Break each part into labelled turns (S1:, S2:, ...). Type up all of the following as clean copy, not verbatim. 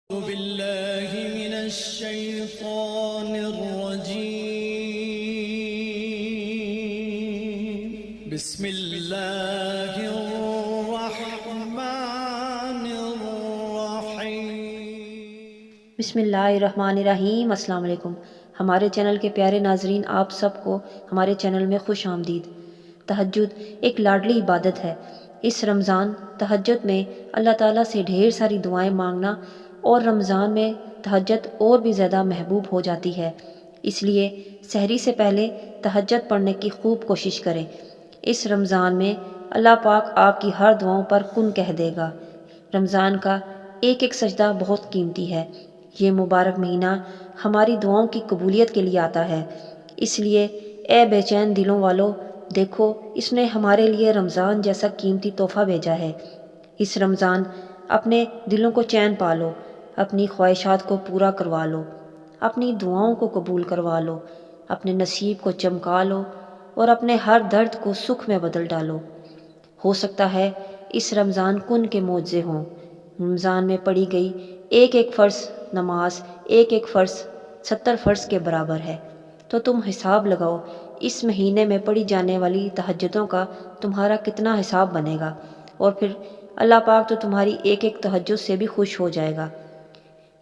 S1: أعوذ بالله من الشيطان الرجيم بسم الله الرحمن الرحيم
S2: بسم اللہ الرحمن الرحیم۔ السلام علیکم ہمارے چینل کے پیارے ناظرین، آپ سب کو ہمارے چینل میں خوش آمدید۔ تہجد ایک لاڈلی عبادت ہے۔ اس رمضان تہجد میں اللہ تعالیٰ سے ڈھیر ساری دعائیں مانگنا، اور رمضان میں تہجد اور بھی زیادہ محبوب ہو جاتی ہے، اس لیے سحری سے پہلے تہجد پڑھنے کی خوب کوشش کریں۔ اس رمضان میں اللہ پاک آپ کی ہر دعاؤں پر کن کہہ دے گا۔ رمضان کا ایک ایک سجدہ بہت قیمتی ہے۔ یہ مبارک مہینہ ہماری دعاؤں کی قبولیت کے لیے آتا ہے، اس لیے اے بے چین دلوں والو، دیکھو اس نے ہمارے لیے رمضان جیسا قیمتی تحفہ بھیجا ہے۔ اس رمضان اپنے دلوں کو چین پالو، اپنی خواہشات کو پورا کروا لو، اپنی دعاؤں کو قبول کروا لو، اپنے نصیب کو چمکا لو اور اپنے ہر درد کو سکھ میں بدل ڈالو۔ ہو سکتا ہے اس رمضان کن کے معجزے ہوں۔ رمضان میں پڑھی گئی ایک ایک فرض نماز ایک ایک فرض 70 فرض کے برابر ہے، تو تم حساب لگاؤ اس مہینے میں پڑھی جانے والی تہجدوں کا تمہارا کتنا حساب بنے گا، اور پھر اللہ پاک تو تمہاری ایک ایک تہجد سے بھی خوش ہو جائے گا۔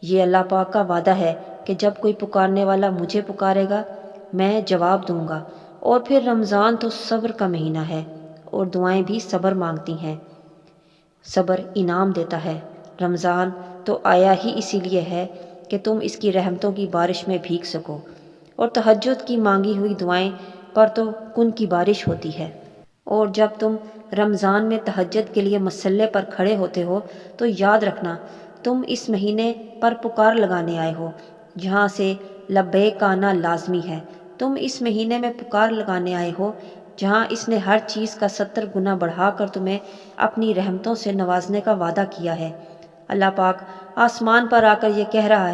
S2: یہ اللہ پاک کا وعدہ ہے کہ جب کوئی پکارنے والا مجھے پکارے گا میں جواب دوں گا۔ اور پھر رمضان تو صبر کا مہینہ ہے، اور دعائیں بھی صبر مانگتی ہیں۔ صبر انعام دیتا ہے۔ رمضان تو آیا ہی اسی لیے ہے کہ تم اس کی رحمتوں کی بارش میں بھیگ سکو، اور تہجد کی مانگی ہوئی دعائیں پر تو کن کی بارش ہوتی ہے۔ اور جب تم رمضان میں تہجد کے لیے مصلے پر کھڑے ہوتے ہو تو یاد رکھنا تم اس مہینے پر پکار لگانے آئے ہو، جہاں سے لبیک کا آنا لازمی ہے۔ تم اس مہینے میں پکار لگانے آئے ہو جہاں اس نے ہر چیز کا 70 گنا بڑھا کر تمہیں اپنی رحمتوں سے نوازنے کا وعدہ کیا ہے۔ اللہ پاک آسمان پر آ کر یہ کہہ رہا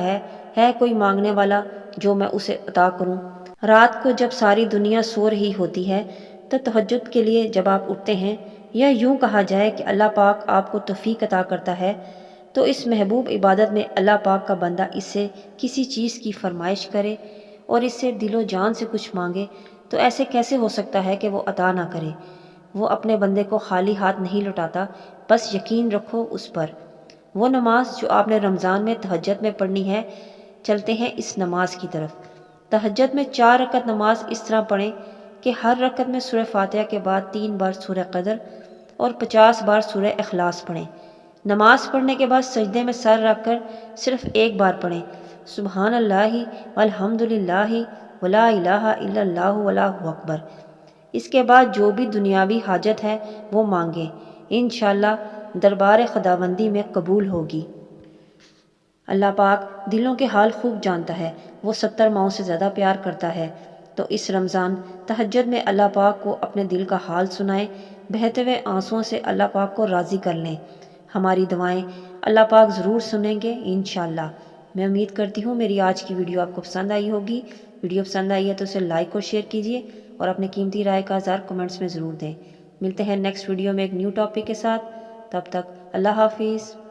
S2: ہے کوئی مانگنے والا جو میں اسے عطا کروں۔ رات کو جب ساری دنیا سو رہی ہوتی ہے تو تہجد کے لیے جب آپ اٹھتے ہیں، یا یوں کہا جائے کہ اللہ پاک آپ کو توفیق عطا کرتا ہے، تو اس محبوب عبادت میں اللہ پاک کا بندہ اس سے کسی چیز کی فرمائش کرے اور اس سے دل و جان سے کچھ مانگے، تو ایسے کیسے ہو سکتا ہے کہ وہ عطا نہ کرے؟ وہ اپنے بندے کو خالی ہاتھ نہیں لوٹاتا، بس یقین رکھو اس پر۔ وہ نماز جو آپ نے رمضان میں تہجد میں پڑھنی ہے، چلتے ہیں اس نماز کی طرف۔ تہجد میں 4 رکعت نماز اس طرح پڑھیں کہ ہر رکعت میں سورہ فاتحہ کے بعد 3 بار سورہ قدر اور 50 بار سورہ اخلاص پڑھیں۔ نماز پڑھنے کے بعد سجدے میں سر رکھ کر صرف ایک بار پڑھیں، سبحان اللہ والحمد للہ ولا الہ الا اللہ واللہ اکبر۔ اس کے بعد جو بھی دنیاوی حاجت ہے وہ مانگیں، انشاءاللہ دربار خداوندی میں قبول ہوگی۔ اللہ پاک دلوں کے حال خوب جانتا ہے، وہ 70 ماؤں سے زیادہ پیار کرتا ہے۔ تو اس رمضان تہجد میں اللہ پاک کو اپنے دل کا حال سنائیں، بہتے ہوئے آنسوؤں سے اللہ پاک کو راضی کر لیں۔ ہماری دعائیں اللہ پاک ضرور سنیں گے انشاءاللہ۔ میں امید کرتی ہوں میری آج کی ویڈیو آپ کو پسند آئی ہوگی۔ ویڈیو پسند آئی ہے تو اسے لائک اور شیئر کیجیے، اور اپنے قیمتی رائے کا اظہار کمنٹس میں ضرور دیں۔ ملتے ہیں نیکسٹ ویڈیو میں ایک نیو ٹاپک کے ساتھ، تب تک اللہ حافظ۔